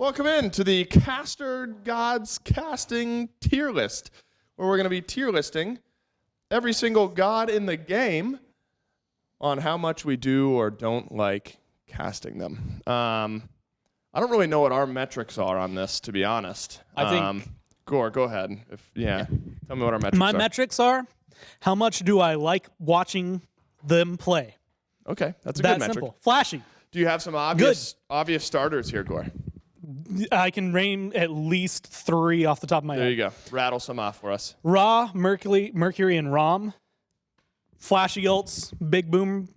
Welcome in to the Caster Gods Casting Tier List, where we're going to be tier listing every single god in the game on how much we do or don't like casting them. I don't really know what our metrics are on this, to be honest. I think Gore, go ahead. Tell me what our metrics are. My metrics are, how much do I like watching them play? Okay, that's a that good metric. Simple. Flashy. Do you have some obvious starters here, Gore? I can name at least 3 off the top of my head. There you go. Rattle some off for us. Ra, Mercury, and Rom. Flashy ults, big boom,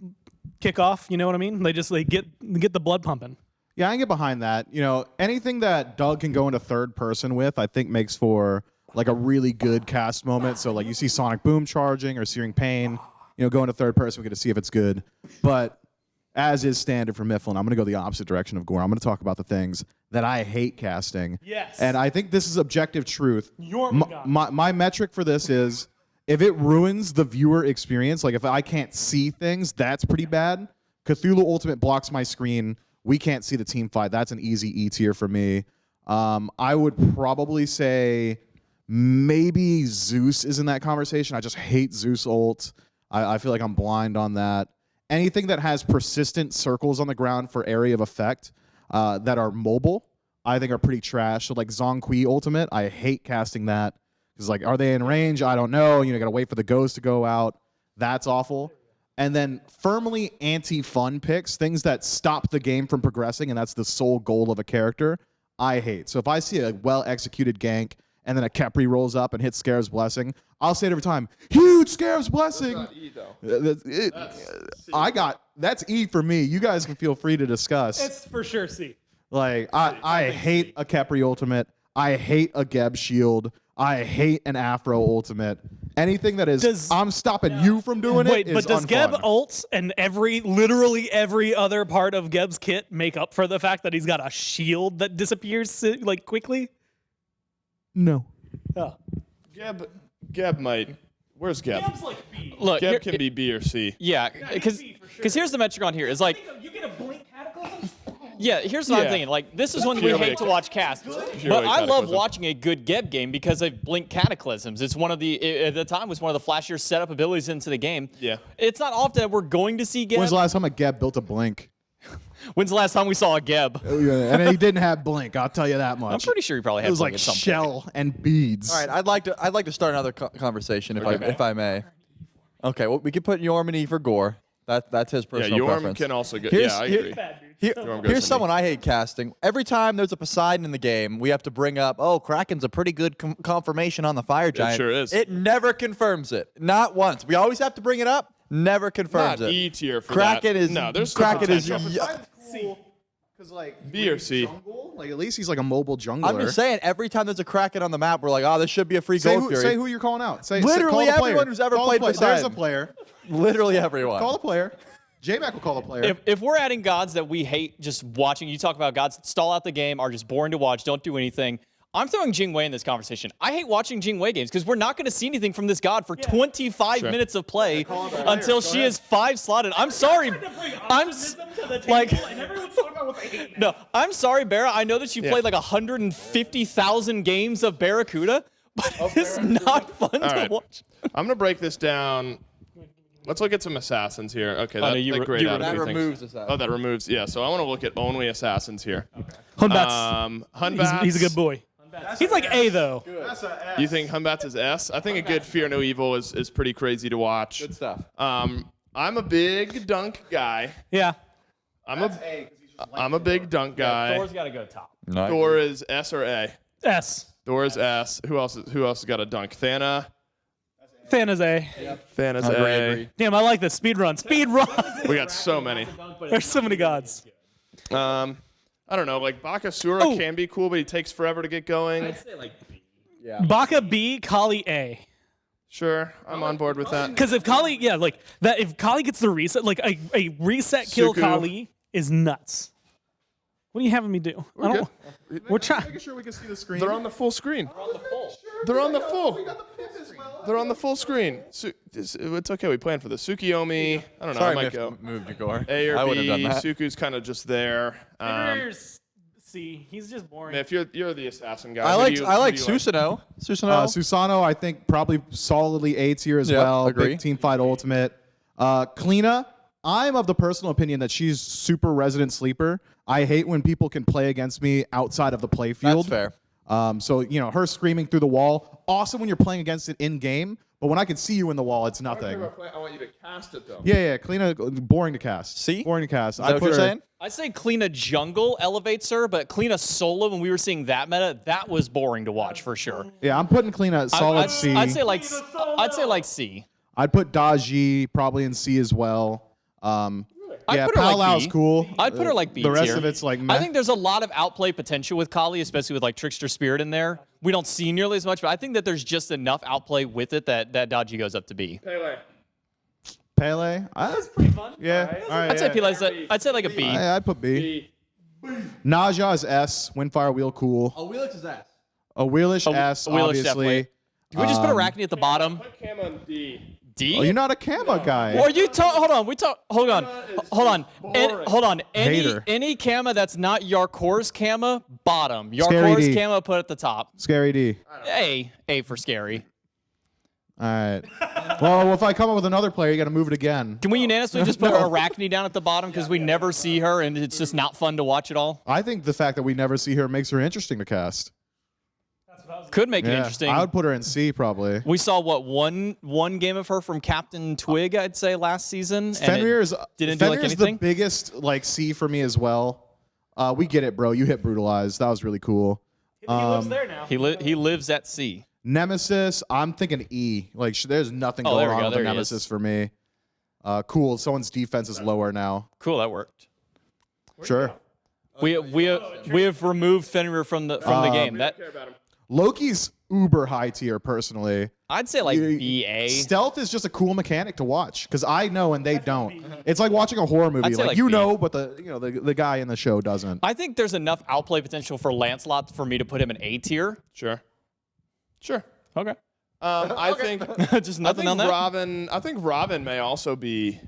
kickoff. You know what I mean? They get the blood pumping. Yeah, I can get behind that. You know, anything that Doug can go into third person with, I think makes for like a really good cast moment. So like you see Sonic Boom charging or Searing Pain, you know, go into third person, we get to see if it's good. But as is standard for Mifflin, I'm going to go the opposite direction of Gore. I'm going to talk about the things that I hate casting. Yes. And I think this is objective truth. My My metric for this is if it ruins the viewer experience, like if I can't see things, that's pretty bad. Cthulhu Ultimate blocks my screen. We can't see the team fight. That's an easy E tier for me. I would probably say maybe Zeus is in that conversation. I just hate Zeus ult. I feel like I'm blind on that. Anything that has persistent circles on the ground for area of effect that are mobile, I think are pretty trash. So like Zhongqi Ultimate, I hate casting that. Because like, are they in range? I don't know. You know, gotta wait for the ghost to go out. That's awful. And then firmly anti-fun picks, things that stop the game from progressing, and that's the sole goal of a character, I hate. So if I see a well-executed gank and then a Khepri rolls up and hits Scarab's Blessing, I'll say it every time, huge Scarab's Blessing! That's not E, though. That's E for me. You guys can feel free to discuss. It's for sure C. Like, I hate a Khepri Ultimate. I hate a Geb Shield. I hate an Afro Ultimate. Anything that is, I'm stopping you from doing it is but does unfun. Geb ults and literally every other part of Geb's kit make up for the fact that he's got a shield that disappears like quickly? No. Oh. Geb might. Where's Geb? Geb's like B. look, Geb can be B or C. yeah, because here's the metric on here. Is like, You get a blink cataclysm? yeah, here's what I'm thinking. Like, this is one we Purely hate to watch cast. Purely But I love Cataclysm. watching a good Geb game because of Blink Cataclysms. It's one of the, at the time, was one of the flashier setup abilities into the game. Yeah. It's not often that we're going to see Geb. When's the last time a Geb built a Blink? When's the last time we saw a Geb? And he didn't have Blink, I'll tell you that much. I'm pretty sure he probably had It was Blink like at some point. shell and beads. All right, I'd like to start another conversation if I may. Okay, well, we could put Yorm and E for Gore. That's his Yeah, personal Yorm preference. can also go. Here's- Yeah, I here- agree. Yorm goes Here's to someone I hate casting. Every time there's a Poseidon in the game, we have to bring up, oh, Kraken's a pretty good confirmation on the Fire Giant. sure is. It never confirms it. Not once. We always have to bring it up. Never confirms Not it. E tier for Kraken that. is No, there's still Kraken is. potential. Because like B or C. jungle, like at least he's like a mobile jungler. I'm just saying, every time there's a Kraken on the map, we're like, oh, this should be a free Say Gold who, Fury. say who you're calling out. Say Literally call the player. everyone who's ever Call the played player. There's a Poseidon. player. Literally everyone. Call the player. J-Mac will call the player. If we're adding gods that we hate just watching, you talk about gods that stall out the game, are just boring to watch, don't do anything. I'm throwing Jingwei in this conversation. I hate watching Jingwei games because we're not going to see anything from this god for 25 minutes of play until she is 5 slotted. I'm sorry. No, I'm sorry, Barra. I know that you played like 150,000 games of Barracuda, but it's not fun to right. watch. I'm going to break this down. Let's look at some assassins here. Okay, no, that grayed out a that few things. removes assassin. Oh, that removes. Yeah, so I want to look at only assassins here. Hunbats. Hunbats. He's a good boy. He's like A, though. You think Hunbats is S? I think a good Fear No Evil is pretty crazy to watch. Good stuff. I'm a big dunk guy. Yeah. I'm a big dunk guy. Thor's got to go top. No, Thor is S or A? S. Thor is S. Who else has got a dunk? Thana. Thana's A. Thana's I A. agree. Damn, I like this. Speed run. Speed run. We got so many. There's so many gods. I don't know. Like Bakasura can be cool, but he takes forever to get going. Baka B, Kali A. Sure, I'm on board with that. Because if Kali, if Kali gets the reset, like a reset kill Suku. Kali is nuts. What are you having me do? We're trying. Making sure we can see the screen. They're on the full screen. They're on the full. They're on the full screen. It's okay. We planned for this. Tsukiyomi. I don't know. I might go moved to Gore. A or I B. would have done that. Suku's kind of just there. There's C. He's just boring. If you're the assassin guy, I who like do you- I who like do you like? Susanoo. Susano, I think probably solidly A tier as Yeah, well. agree. Big team fight ultimate. Kleena, I'm of the personal opinion that she's super resident sleeper. I hate when people can play against me outside of the play field. That's fair. So her screaming through the wall, awesome when you're playing against it in game. But when I can see you in the wall, it's nothing. I want you to cast it though. Yeah, Kleena, boring to cast. See? Boring to cast. Is that what you're saying? I'd say Kleena jungle elevates her, but Kleena solo, when we were seeing that meta, that was boring to watch for sure. Yeah, I'm putting Kleena at solid I'd, C. I'd say like C. I'd put Daji probably in C as well. I'd Yeah, put her like Paolao's B. cool. I'd put her like B The rest tier. of it's like meh. I think there's a lot of outplay potential with Kali, especially with like Trickster Spirit in there. We don't see nearly as much, but I think that there's just enough outplay with it that Daji goes up to B. Pele. That's pretty fun. Yeah. All right. I'd say Pila's I'd say like a B. I'd put B. Naja is S. Windfire Wheel cool. Oh, Wheelix is S. A Wheelish S, a Wheelish obviously. definitely. Can we just put Arachne at the bottom? Put Cam on D. D? Oh, you're not a Kama guy. Or you talk? Hold on. Hold on. Hold on. Hater. Any Kama that's not Yarkor's Kama, bottom. Scary Yarkor's D. Kama put at the top. Scary D. A for scary. All right. Well, if I come up with another player, you got to move it again. Can we unanimously just put Arachne down at the bottom because we never see her and it's just not fun to watch at all? I think the fact that we never see her makes her interesting to cast. Could make it Yeah, interesting. I would put her in C probably. We saw one game of her from Captain Twig, I'd say, last season. and Fenrir is didn't do like Fenrir's the anything. biggest like C for me as well. We get it, bro. You hit brutalized. That was really cool. He lives there now. He lives at C. Nemesis, I'm thinking E. Like, there's nothing Oh, going there we on go. with the There he Nemesis is. for me. Cool. Someone's defense is lower now. Cool, that worked. Sure. We have removed Fenrir from the game. That Loki's uber high tier, personally. I'd say like You- BA. Stealth is just a cool mechanic to watch because I know and they don't. It's like watching a horror movie. I'd say Like, like you B. know, but the guy in the show doesn't. I think there's enough outplay potential for Lancelot for me to put him in A tier. Sure. Okay. I think Just nothing on that. I think Robin may also be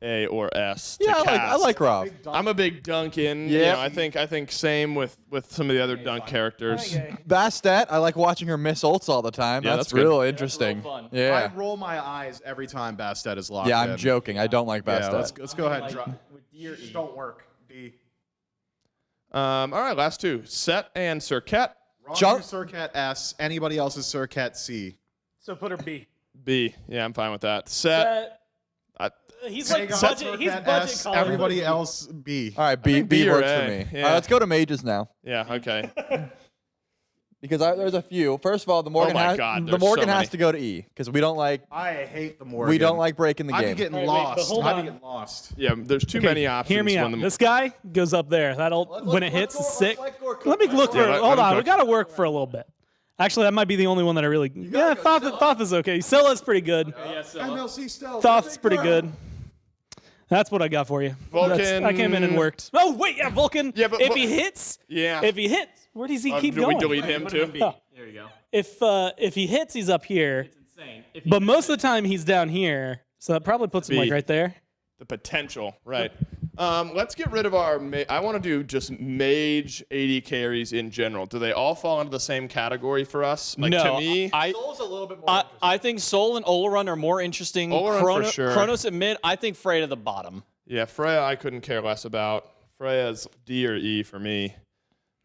A or S. Yeah, to I cast. like Rob. I'm a big Duncan. Yeah. I think same with some of the other dunk characters. Bastet, I like watching her miss ults all the time. Yeah, that's that's good. real interesting. fun. I Yeah. roll my eyes every time Bastet is locked Yeah, in. I'm joking. I don't like Yeah, Bastet. let's go ahead and drop. Don't work. D. All right, last two. Set and Cirquette. Jump- Circuit S. Anybody else's Circuit C. So put her B. B. Yeah, I'm fine with that. Set. He's like Sega, budget. He's Circuit budget. S. calling. Everybody else B. All right, B, think B B or works A. for me. Yeah. All right, let's go to mages now Yeah. Okay. because there's a few. First of all, the Morgan, my God, the there's Morgan so has many. to go to E because we don't like I hate the Morgan. we don't like breaking the I'd be game. getting Wait, but lost. hold I'd be on. getting lost. Yeah. There's too many options. Hear me out. when This guy goes up there. That'll when it hits the sick. Let me look for. Yeah, let hold him on. We cook. gotta work for a little bit. Actually, that might be the only one that I really. Yeah, Thoth is okay. Silla's pretty good. MLC stealth. Thoth's pretty good. That's what I got for you. Vulcan- I came in and worked. Oh wait, yeah, Vulcan. Yeah, but if he hits, Yeah. if he hits, where does he keep do going? we delete him too? Oh. There you go. If he hits, he's up here. Insane. But most of the time, he's down here. So that probably puts him B. like right there. The potential, right? Let's get rid of our. I want to do just mage AD carries in general. Do they all fall into the same category for us? Like No, to me, Soul's a little bit more. I think Sol and Olarun are more interesting. Olaron for sure. Kronos at mid. I think Freyr at the bottom. yeah, Freya I couldn't care less about. Freya's D or E for me.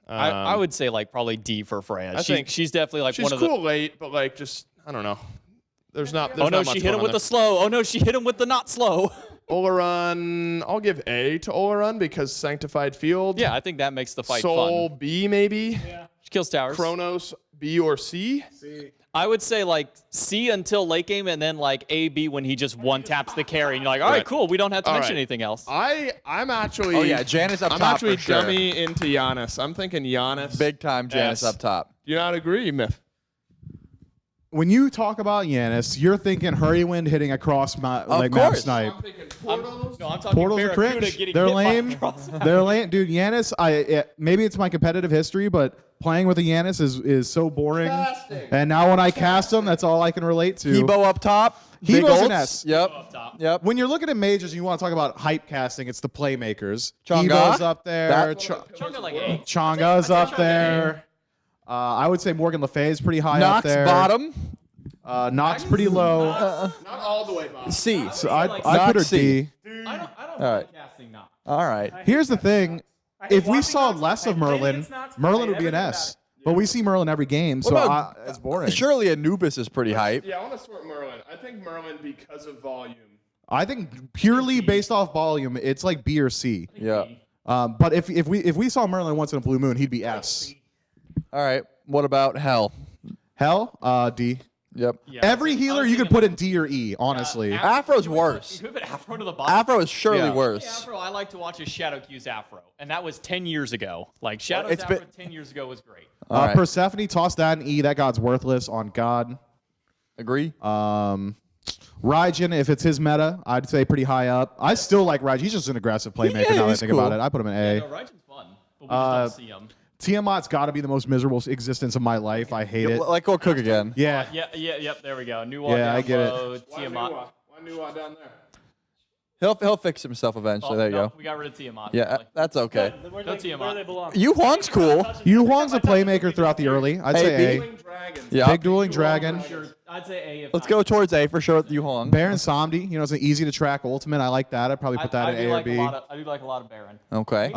I would say like probably D for Freya. I think she's definitely like She's one of cool late, but like just I don't know. There's not. the. Oh no, she hit him with the slow. Oh no, she hit him with the not slow. Olaron. I'll give A to Olaron because Sanctified Field. Yeah, I think that makes the fight Soul fun. B maybe. She kills towers. Kronos B or C. I would say like C until late game, and then like A B when he just one taps the carry, and you're like, all right, Right. cool. We don't have to All mention right. anything else. I'm actually. Oh yeah, Janus up I'm top actually for sure. dummy into Giannis. I'm thinking Giannis. Big time Janus S. up top. Do you not agree, Myth? when you talk about Yanis, you're thinking Hurrywind hitting across map snipe. I'm thinking portals. No, I'm talking Portals are Barracuda cringe. getting They're hit by lame. a cross. They're lame, dude. Yanis, maybe it's my competitive history, but playing with a Yanis is so boring. Fantastic. And now when I cast them, that's all I can relate to. Hebo up top. Big Hebo's an ults. S. Yep. Up top. Yep. When you're looking at mages and you want to talk about hype casting, it's the playmakers. Chang'e? Hebo's up there. Chunga like A. Changa's up there. I would say Morgan Le Fay is pretty high up Nox there. bottom. Nox pretty low. Not all the way bottom. C. So I'd put her Nox C. D. I don't All like right. casting Nox. All right. Here's the thing. I hate If we watching saw Nox. less I of played Merlin, against Nox. Merlin I would be an never S. did But we see Merlin every game, so about- it's boring. Surely Anubis is pretty hype. Yeah, I want to sort Merlin. I think Merlin because of volume. I think purely based off volume, it's like B or C. Yeah. But if we saw Merlin once in a blue moon, he'd be S. All right. What about Hell? Hell, D. Yep. Yeah. Every healer you could put in D or E, honestly. Afro's worse. You could put Afro to the bottom. Afro is surely Yeah. worse. Afro, I like to watch is Shadow Q's Afro, and that was 10 years ago. Like Shadow's it's Afro been- 10 years ago was great. All right. Persephone, toss that in E. That god's worthless on God. Agree? Raijin, if it's his meta, I'd say pretty high up. I still like Raijin. He's just an aggressive playmaker now that I he's think cool. about it. I put him in A. No, Raijin's fun, but we just don't see him. Tiamat's got to be the most miserable existence of my life. I hate it. Let go cook again. Yeah. Yep, there we go. New one Yeah, down I get it. low, Tiamat. Why Nuwa down there? He'll fix himself eventually. There you no, go. We got rid of Tiamat. Yeah, Really. that's okay. Where No they Tiamat. belong. Yu Huang's cool. Yu Huang's a playmaker throughout the early. I'd say Hey, A. Dueling Dragons. Yeah. Big dueling dragon. Sure, I'd say A. If Let's not. go towards A for sure with Yu Huang. Baron Samdi, it's an easy to track ultimate. I like that. I'd probably put that I in do A or like B. I do like a lot of Baron. Okay.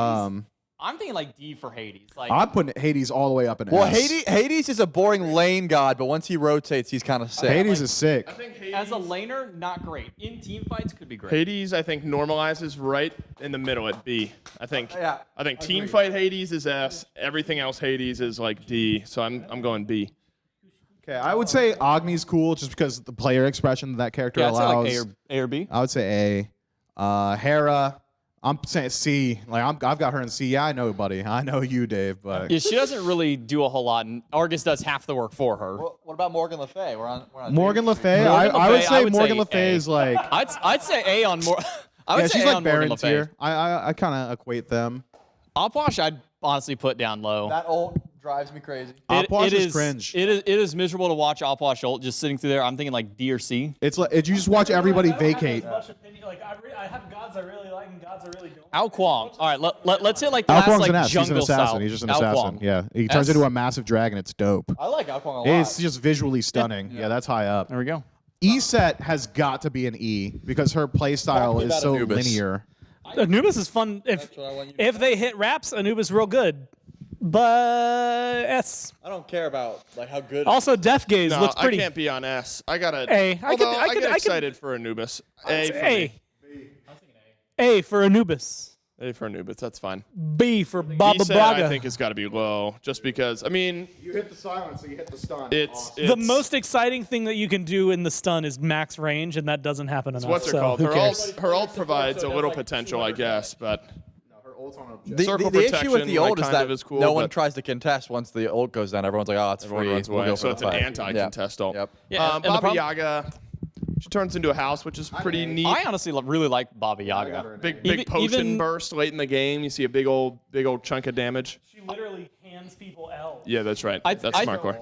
I'm thinking like D for Hades. Like I'm putting Hades all the way up in Well, S. Hades is a boring lane god, but once he rotates, he's kind of sick. Hades is sick. I think Hades, as a laner, not great. In team fights, could be great. Hades, I think normalizes right in the middle at B. I think Yeah, team fight Hades is S. Everything else Hades is like D. So I'm going B. Okay, I would say Agni's cool just because the player expression that character Yeah, I'd say allows. like A or B. I would say A. Hera, I'm saying C. Like I've got her in C. Yeah, I know, buddy. I know you, Dave. But Yeah, she doesn't really do a whole lot, and Argus does half the work for her. What about Morgan Le Fay? We're on Morgan Le Fay, Morgan Le I would Fay, say I would Morgan say Le Fay A. is like. I'd say A on more. I would Yeah, say she's A like on Morgan Baron Le Fay. tier. I kind of equate them. Opwash, I'd honestly put down low. That ult drives me crazy. Opwash is cringe. It is miserable to watch Opwash ult just sitting through there. I'm thinking like D or C. It's like you just watch everybody I don't have vacate. as much opinion. Like I have gods I really like and gods I really don't. Al Kwong. All right, let's hit like the Al last Kwong's like an S. He's an jungle assassin. style. He's just an Al assassin. Kwong. Yeah, he turns S. into a massive dragon. It's dope. I like Alquang a lot. It's just visually stunning. Yeah, that's high up. There we go. E set has got to be an E because her play style me is about so Anubis. linear. Anubis is fun if they hit wraps. Anubis real good, but S. I don't care about like how good. Also, Death Gaze No, looks I pretty. can't be on S. I gotta. A. Although I get excited for Anubis. A for A. me. A for Anubis. A for Anubis. That's fine. B for Baba E set, Braga. I think has got to be low, just because. I mean, You hit the silence, so you hit the stun. it's the most exciting thing that you can do in the stun is max range, and that doesn't happen enough. what's it so called? Who Her cares? ult provides a little potential, I guess, but the circle issue with protection, the ult like, is kind that of is cool, no one but- tries to contest once the ult goes down. Everyone's like, oh, it's everyone free. runs We'll away. go So for it's the an fight. anti-contest ult. Yep. Yeah, and the Baba problem- Yaga, she turns into a house, which is pretty neat. I honestly really like Baba Yaga. Big Even- potion even- burst late in the game. You see a big old chunk of damage. She literally hands people L. Yeah, that's right. I- That's I- smart core.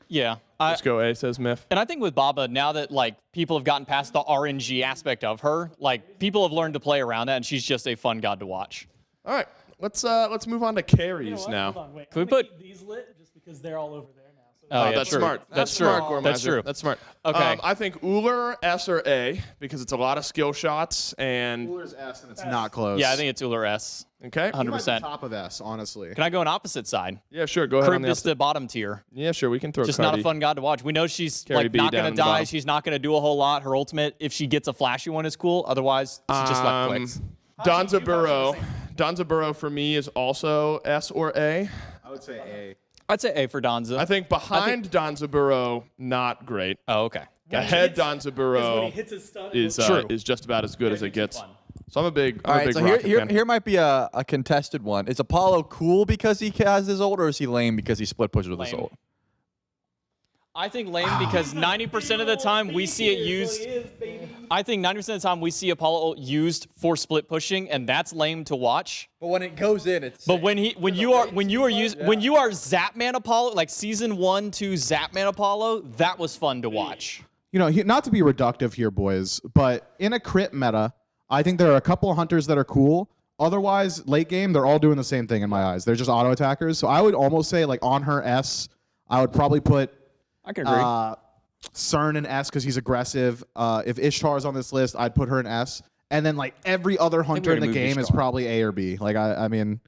Yeah. Let's go A, says Miff. And I think with Baba, now that like people have gotten past the RNG aspect of her, like people have learned to play around that, and she's just a fun god to watch. All right, let's move on to carries now. Hold on, wait. Can we I'm gonna put- keep these lit just because they're all over there now. So Oh, yeah, that's true. smart. That's smart, true. Gormizer. That's true. That's smart. Okay. I think Uller, S or A, because it's a lot of skill shots and Cooler's S and it's not close. Yeah, I think it's Uller S. okay. 100%. top of S, honestly. Can I go an opposite side? Yeah, sure. Go ahead on the Charybdis opposite. to bottom tier. Yeah, sure. We can throw Just Cardi. not a fun god to watch. We know she's Carry like B not down gonna in the die. bottom. She's not gonna do a whole lot. Her ultimate, if she gets a flashy one, is cool. Otherwise, she just left clicks. Donza Burrow for me is also S or A. I would say A. I'd say A for Donza. I think behind Donza Burrow, not great. Oh, okay. Ahead Donza when Burrow he hits his stun, is True. is just about as good as it gets. fun. So I'm a big All right, big so Rocket fan. here might be a contested one. Is Apollo cool because he has his ult, or is he lame because he split pushes with his Lame. ult? I think lame because 90% of the time we see it used. I think 90% of the time we see Apollo ult used for split pushing, and that's lame to watch. But when it goes in, it's. But when you are Zapman Apollo, like season 1 to Zapman Apollo, that was fun to watch. You know, not to be reductive here, boys, but in a crit meta, I think there are a couple of hunters that are cool. Otherwise, late game, they're all doing the same thing in my eyes. They're just auto attackers. So I would almost say, like, on her S, I would probably put I can agree. CERN in S because he's aggressive. If Ishtar's on this list, I'd put her in S. And then, like, every other hunter in the game is probably A or B. Like, I mean...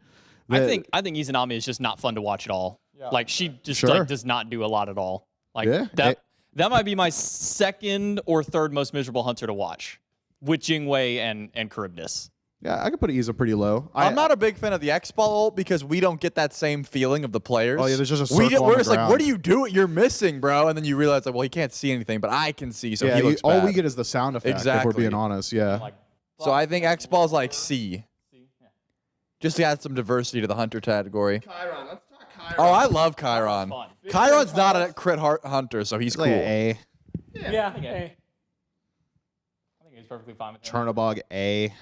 I think Izanami is just not fun to watch at all. Yeah. Like, she just like, does not do a lot at all. Like, that might be my second or third most miserable hunter to watch with Jingwei and Charybdis. Yeah, I could put Iza pretty low. I'm not a big fan of the X-Ball ult because we don't get that same feeling of the players. Oh, yeah, there's just a circle We're on just the like, what are you doing? You're missing, bro. And then you realize, like, well, he can't see anything, but I can see, so he looks all bad. we get is the sound effect, if we're Exactly. being honest, yeah. Like, So I think X-Ball's like C. Just to add some diversity to the hunter category. Chiron. Let's talk Chiron. Oh, I love Chiron. fun. Chiron's not a crit hunter, so he's cool. Like A. Yeah. I think hey. he's perfectly fine with that. Chernobog A.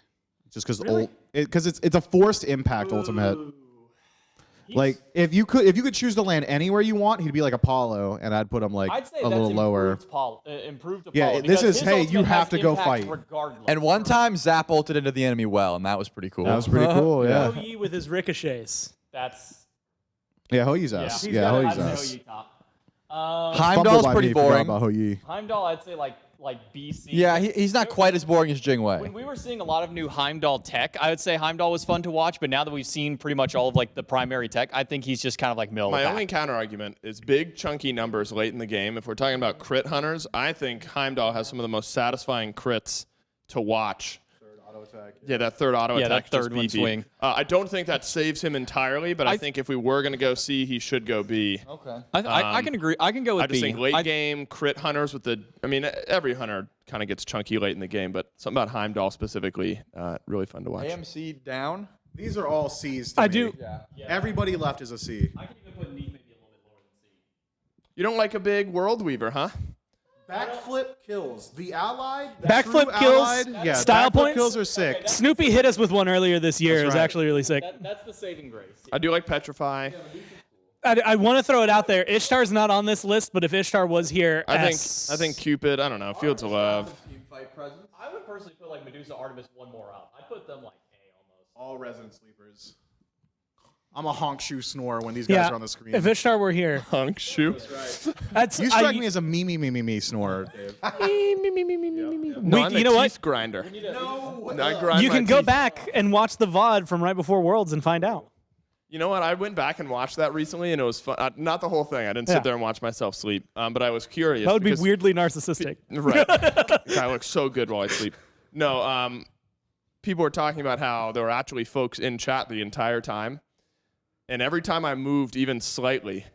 Just because it's a forced impact ultimate. Like if you could choose to land anywhere you want, he'd be like Apollo, and I'd put him like I'd say a little lower. Improved Apollo. Yeah, this is, hey, you have to go fight. Regardless. And one time, Zap ulted into the enemy well, and that was pretty cool. That was pretty cool, yeah. Yi with his ricochets. That's Yeah, Hoyi's ass. He's Yeah, got it. Hoyi's I'd ass. Heimdall's pretty boring. About Hoyi. Heimdall, I'd say like BC. Yeah, he's not quite as boring as Jingwei. When we were seeing a lot of new Heimdall tech, I would say Heimdall was fun to watch, but now that we've seen pretty much all of like the primary tech, I think he's just kind of like middle of My the pack. only counter argument is big chunky numbers late in the game. If we're talking about crit hunters, I think Heimdall has some of the most satisfying crits to watch. Yeah, that third auto Yeah, attack. that third one swing. I don't think that saves him entirely, but I think if we were going to go C, he should go B. Okay. I can agree. I can go with I just B. think late game crit hunters with the. I mean, every hunter kind of gets chunky late in the game, but something about Heimdall specifically, really fun to watch. AMC down. These are all C's. I do. Yeah. Everybody left is a C. I can even put Neat maybe a little bit lower than C. You don't like a big world weaver, huh? Backflip kills. The allied. Backflip kills, Yeah, style backflip points. kills are sick. Snoopy hit us with one earlier this year. That's It was right. actually really sick. That's the saving grace. I do like Petrify. I want to throw it out there. Ishtar's not on this list, but if Ishtar was here, I S. think Cupid. I don't know. Fields of Love. I would personally put like Medusa, Artemis one more up. I'd put them like A almost. All resident sleepers. I'm a honk shoe snore when these guys Yeah, are on the screen. if Ishtar were here, Hunk shoe. that's You strike me as a me snorer, Dave. No, I'm you a know what? teeth grinder. No, I grind You my can go teeth. back and watch the VOD from right before Worlds and find out. You know what? I went back and watched that recently, and it was fun. Not the whole thing. I didn't Yeah. sit there and watch myself sleep, but I was curious. That would be because- weirdly narcissistic. Right. I look so good while I sleep. No, people were talking about how there were actually folks in chat the entire time. And every time I moved even slightly,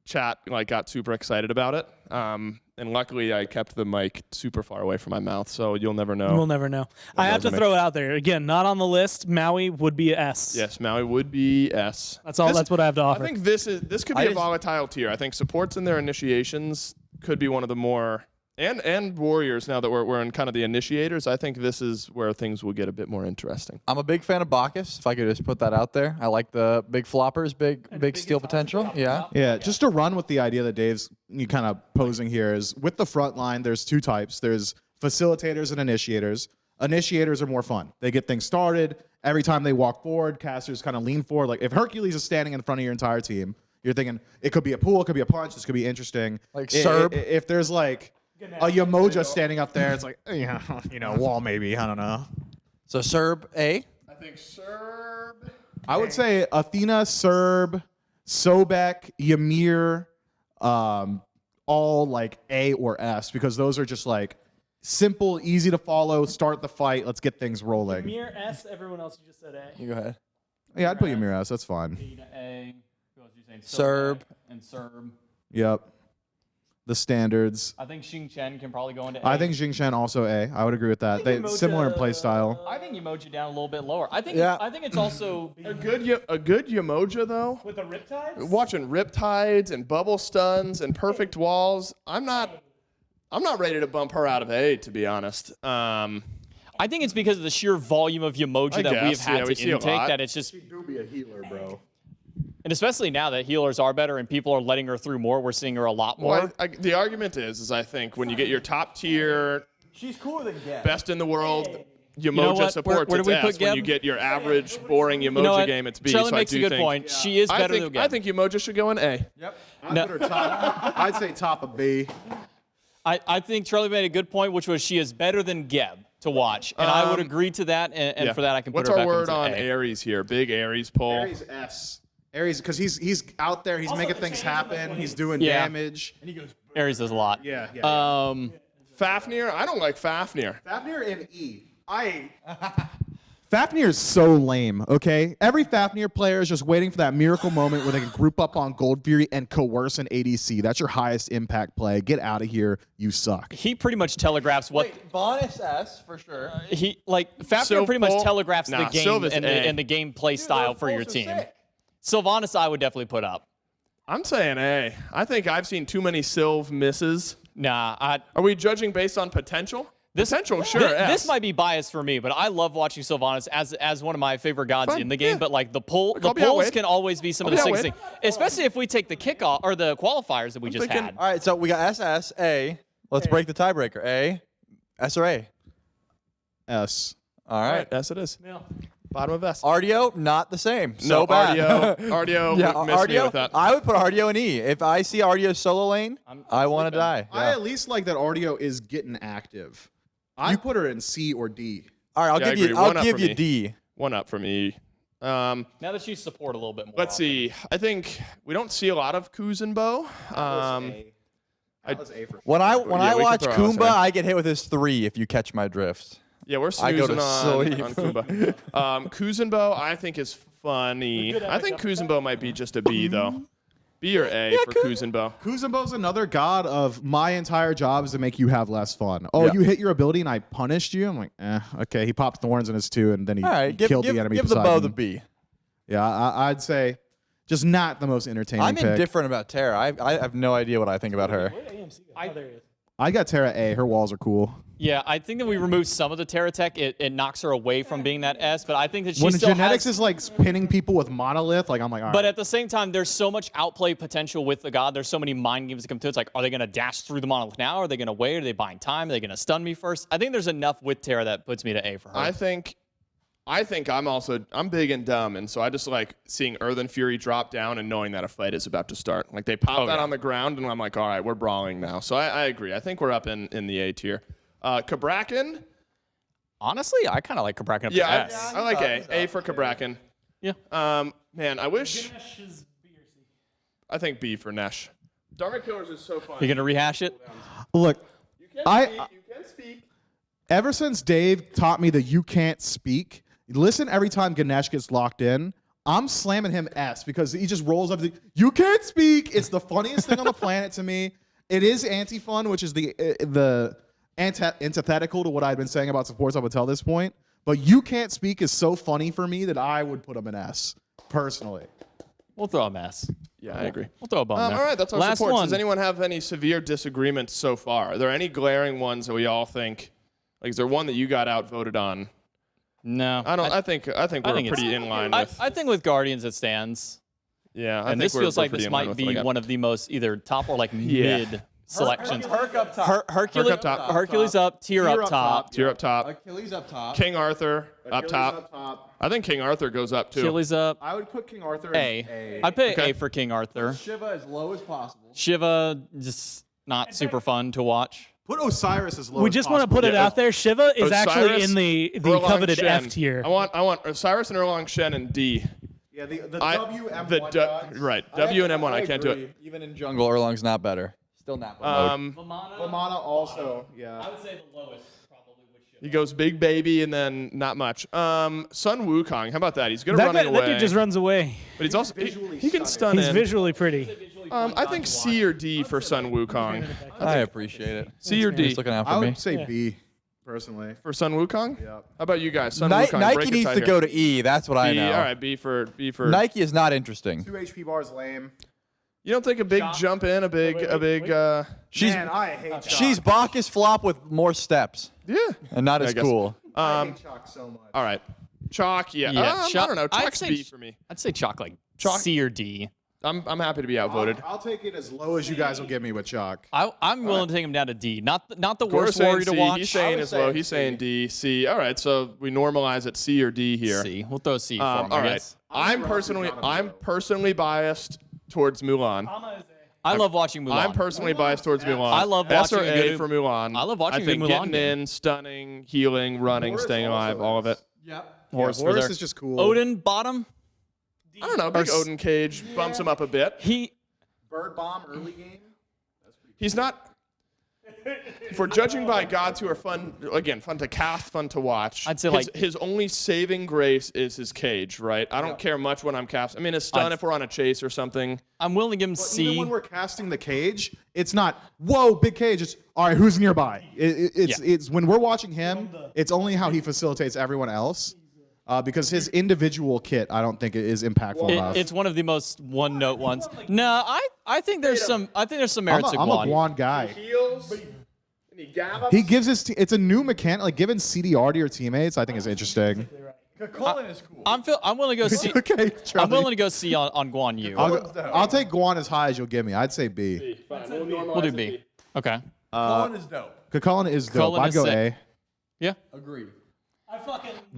chat like got super excited about it. And luckily I kept the mic super far away from my mouth, so you'll never know. We'll never know. I have to doesn't throw it out there. Again, not on the list. Maui would be a S. Yes, Maui would be S. That's all. This- That's what I have to offer. I think this could be a volatile tier. I think supports in their initiations could be one of the more and warriors now that we're in kind of the initiators. I think this is where things will get a bit more interesting. I'm a big fan of Bacchus, if I could just put that out there. I like the big floppers, big steal potential. Yeah. Yeah, just to run with the idea that Dave's kind of posing here is with the front line, there's two types. There's facilitators and initiators. Initiators are more fun. They get things started. Every time they walk forward, casters kind of lean forward. Like if Hercules is standing in front of your entire team, you're thinking it could be a pool, it could be a punch, this could be interesting. Like Serb. If there's like a Yamoja standing up there, it's like, yeah, wall maybe. I don't know. So Serb A. I think Serb. I would say Athena, Serb, Sobek, Ymir, all like A or S because those are just like simple, easy to follow, start the fight, let's get things rolling. Ymir S. Everyone else, you just said A. You go ahead. Yeah, I'd put Ymir S, that's fine. A. Who else are you saying? Serb. And Serb. Yep. the standards. I think Xing Chen can probably go into A. I think Jing Shen also A. I would agree with that. They similar in play style. I think Yamoja down a little bit lower. I think it's also A good Yamoja though. With the Riptides? Watching Riptides and Bubble Stuns and Perfect Walls, I'm not ready to bump her out of A, to be honest. I think it's because of the sheer volume of Yamoja that we've had we to see a intake lot. that it's just, Do be a healer, bro. and especially now that healers are better and people are letting her through more, we're seeing her a lot more. Well, the argument is I think when you get your top tier, She's cooler than Geb. best in the world, Yamoja know what? supports Where do its we S. put When you Geb? get your average, boring Yamoja You know what? game, it's B. Charlie so makes I a do good think, point. She is better than Geb. I think Yamoja should go in A. Yep. I'd put her top. I'd say top of B. I think Charlie made a good point, which was she is better than Geb to watch, and I would agree to that. And Yeah. for that, I can put What's her our back word into on A. Aries here? Big Aries pull. Aries S. Aries, because he's out there. He's making things happen. He's doing Yeah. damage. Aries does a lot. Yeah. Fafnir? I don't like Fafnir. Fafnir and E. Fafnir is so lame, okay? Every Fafnir player is just waiting for that miracle moment where they can group up on Gold Fury and coerce an ADC. That's your highest impact play. Get out of here. You suck. He pretty much telegraphs what Bonus S for sure. Fafnir pretty much Sylv- telegraphs Nah, the game Sylva's and A. the gameplay style for your team. Sylvanas, I would definitely put up. I'm saying A. I think I've seen too many Sylv misses. Nah, Are we judging based on potential? Potential, sure. S. This might be biased for me, but I love watching Sylvanas as one of my favorite gods Fine, in the game. yeah. But like the I'll be pulls outweighed. can always be some I'll of the be things, especially if we take the kickoff or the qualifiers that we just thinking- had. All right, so we got SS, A. Let's break the tiebreaker. A, S or A? S. All right. S it is. Bottom of S. Ardio, not the same. No, So bad. Ardio Yeah, missed me with Ardio. that. I would put Ardio in E. If I see Ardio solo lane, I want to die. I Yeah. at least like that Ardio is getting active. I put her in C or D. All right, I'll Yeah, I give you. agree. I'll One up give for you me. D. One up from E. Now that she's support a little bit more. Let's see. I think we don't see a lot of Kuzenbo. That was A for When I we can watch throw Kumba, us in. I get hit with his 3. If you catch my drift. Yeah, we're I go snoozing to on sleep. Kuzenbo. Kuzenbo, I think, is funny. I think Kuzenbo might be just a B, though. B or A for Kuzenbo. Kuzenbo's another god of my entire job is to make you have less fun. Oh, Yeah. you hit your ability and I punished you? I'm like, okay. He popped thorns in his 2 and then he All right, killed the enemy give the beside bow him. the B. Yeah, I'd say just not the most entertaining I'm pick. indifferent about Tara. I have no idea what I think about her. I got Terra A. Her walls are cool. Yeah, I think that we remove some of the Terra Tech. It knocks her away from being that S, but I think that she When still genetics has. is like pinning people with monolith, like I'm like, all right. But at the same time, there's so much outplay potential with the god. There's so many mind games that come to it. It's like, are they going to dash through the monolith now? Are they going to wait? Are they buying time? Are they going to stun me first? I think there's enough with Terra that puts me to A for her. I think I'm big and dumb, and so I just like seeing Earthen Fury drop down and knowing that a fight is about to start. Like they pop that on the ground, and I'm like, all right, we're brawling now. So I agree. I think we're up in the A tier. Kabrakan, Honestly, I kind of like Kabrakan up to yeah, S. I like A. A for Kabrakan. Yeah. Man, I wish. I think B for Nesh. Dharma Killers is so fun. You going to rehash it? Look, You can I- speak. You can speak. ever since Dave taught me that you can't speak, listen every time Ganesh gets locked in, I'm slamming him S because he just rolls up. You can't speak. It's the funniest thing on the planet to me. It is anti-fun, which is the antithetical to what I've been saying about supports up until this point. But you can't speak is so funny for me that I would put him in S, personally. We'll throw a mess. Yeah, I agree. We'll throw a bum there. All right, that's our Last supports. one. Does anyone have any severe disagreements so far? Are there any glaring ones that we all think? Like, is there one that you got outvoted on? No. I think we're think it's- pretty in line with. I think with Guardians it stands. Yeah, I And think this we're feels like pretty this in line might with what I be got. one of the most either top or like mid selections. Herc up top. Hercules up top. Hercules up, Tier up top. Tier up top. Achilles up top. King Arthur up top. I think King Arthur goes up too. Achilles up. I would put King Arthur A. I'd put Okay. A for King Arthur. Shiva as low as possible. Shiva, just not super fun to watch. Put Osiris as low We as just want to possible. put it Yeah, out there. Shiva is actually Osiris, in the Erlang coveted Shen. F tier. I want Osiris and Erlang Shen and D. Yeah, the I- WM1 the gods. right. W and M1. I can't do it. Even in jungle, Erlang's not better. Still not. Um, Lamana also, yeah. would say the lowest probably with Shiva. He goes big baby and then not much. Sun Wukong, how about that? He's good at running away. That dude just runs away. But he's also he can stun He's in. visually pretty. I think C or D for Sun Wukong. I appreciate it. C or D He's looking out for I me. would say B, personally. for Sun Wukong. Yep. How about you guys? Sun Wukong. Nike break a needs tie to here. go to E. That's what I B. know. All right, B for. Nike is not interesting. 2 HP bars lame. You don't think a big jump in, a big. She's Man, I hate Chalk. she's Bacchus flop with more steps Yeah. and not as guess. cool. I hate Chalk so much. All right. Chalk. Yeah. Yeah, I don't know. I'd Chalk's say B for me. I'd say chalk like Chalk- C or D. I'm happy to be outvoted. I'll take it as low as you guys will give me with Chalk. I'm willing to take him down to D. Not the Gore's worst saying warrior to C. watch. He's saying would as low. say He's C. saying D, C. All right, so we normalize at C or D here. C. We'll throw C for him. All I right. guess. I'm personally biased towards Mulan. I love watching Mulan. I'm personally biased towards Mulan. I love S or watching a A good- for Mulan. I love watching I a think good Mulan getting game. in, stunning, healing, running, staying alive, all of it. Horus, Horus there. is just cool. Odin bottom. I don't know. Big Odin cage bumps him up a bit. Bird Bomb early game. He's not. If we're judging by gods who are fun to cast, fun to watch, I'd say, his only saving grace is his cage, right? I don't care much when I'm casting. I mean, his stun if we're on a chase or something. I'm willing to give him Even C. when we're casting the cage, it's not, whoa, big cage. It's, all right, who's nearby? It's when we're watching him, it's only how he facilitates everyone else. Because his individual kit, I don't think it is impactful enough. It's one of the most one-note ones. No, I think there's some merits to I'm a Guan. Guan guy. Heals. And he gallop. He gives his, it's a new mechanic, like giving CDR to your teammates, I think is interesting. I'm willing to go C. Okay, I'm Charlie. willing to go C on Guan Yu. I'll take Guan as high as you'll give me. I'd say B. We'll do B. Okay. Cullen is dope. Kukulkan is dope. Cullen I'd is go sick. A. Yeah. Agreed.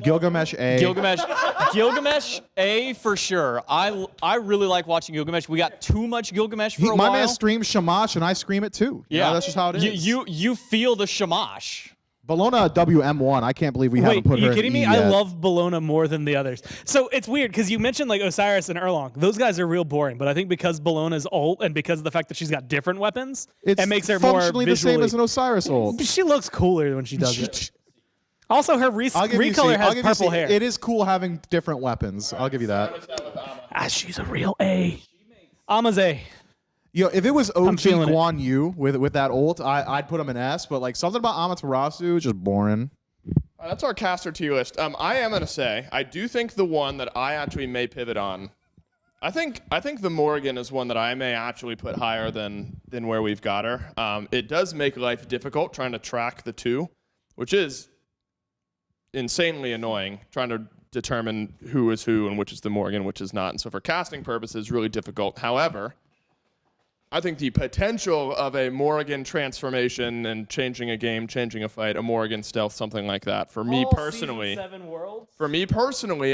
Gilgamesh A. Gilgamesh A for sure. I really like watching Gilgamesh. We got too much Gilgamesh for a My while. man streams Shamash and I scream it too. You know, that's just how it is. You feel the shamash. Bologna WM1. I can't believe we haven't Wait, put are you her kidding in me? E I yet. love Bologna more than the others. So it's weird because you mentioned like Osiris and Erlong. Those guys are real boring, but I think because Bologna's ult and because of the fact that she's got different weapons, It's it makes her more functionally visually. the same as an Osiris ult. She looks cooler when she does it. Also, her I'll give you C. recolor I'll has give you purple C. hair. It is cool having different weapons. I'll give you that. She's a real A. Ama's A. Yo, if it was OG feeling it. Guan Yu with that ult, I'd put him in S. But like something about Amaterasu, just boring. That's our caster tier list. I am gonna say I do think the one that I actually may pivot on. I think the Morrigan is one that I may actually put higher than where we've got her. It does make life difficult trying to track the two, which is insanely annoying. Trying to determine who is who and which is the Morrigan, which is not. And so for casting purposes, really difficult. However, I think the potential of a Morrigan transformation and changing a game, changing a fight, a Morrigan stealth, something like that. For me personally,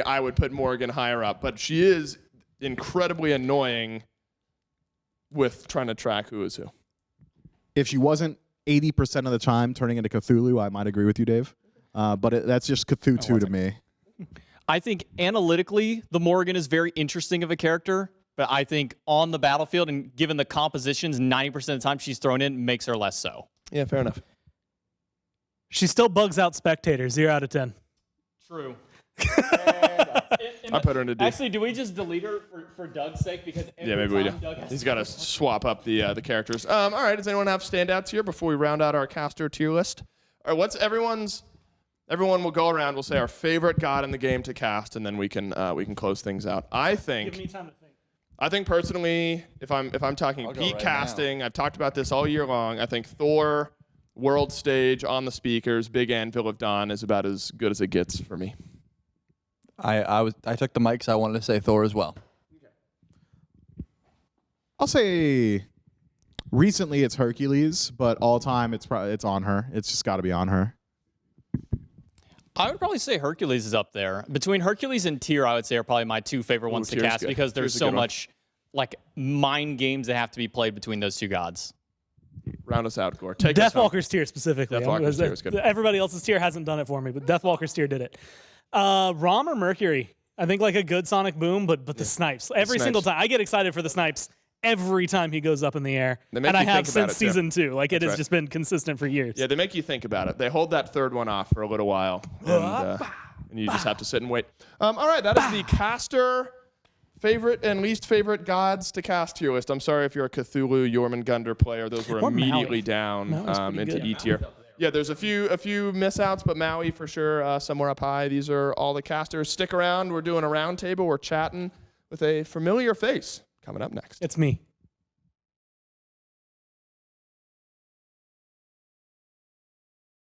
I would put Morrigan higher up, but she is incredibly annoying with trying to track who is who. If she wasn't 80% of the time turning into Cthulhu, I might agree with you, Dave. But that's just Cthulhu to me. I think analytically, the Morrigan is very interesting of a character, but I think on the battlefield and given the compositions, 90% of the time she's thrown in makes her less so. Yeah, fair enough. She still bugs out spectators. 0 out of 10. True. I put her into D. Actually, do we just delete her for Doug's sake? Because Yeah, maybe we do. He's got to swap up the characters. All right, does anyone have standouts here before we round out our caster tier list? All right, what's everyone's? Everyone will go around. We'll say our favorite god in the game to cast, and then we can close things out. I think. Give me time to think. I think personally, if I'm talking I'll go peak right casting, I've talked about this all year long. I think Thor, world stage on the speakers, big Anvil of Dawn is about as good as it gets for me. I took the mic, so I wanted to say Thor as well. I'll say recently it's Hercules, but all time it's on her. It's just got to be on her. I would probably say Hercules is up there. Between Hercules and Tyr, I would say are probably my two favorite ones to Tyr's cast good. because there's Tyr's a so good one. much like mind games that have to be played between those two gods. Round us out, Gore. Take us home. Deathwalker's tier specifically. Deathwalker's tier is good. Everybody else's tier hasn't done it for me, but Deathwalker's tier did it. Rom or Mercury? I think like a good Sonic Boom, but the snipes. Every single snipes. time. I get excited for the snipes every time he goes up in the air. They make And I you have think about since it, too. season 2. Like, it has right. just been consistent for years. Yeah, they make you think about it. They hold that third one off for a little while, and you just have to sit and wait. All right, that is the caster favorite and least favorite gods to cast tier list. I'm sorry if you're a Cthulhu, Jormungandr player. Those were Or Maui. immediately down Maui's pretty into good. E tier. Yeah, there's a few miss-outs, but Maui for sure somewhere up high. These are all the casters. Stick around. We're doing a round table. We're chatting with a familiar face coming up next. It's me.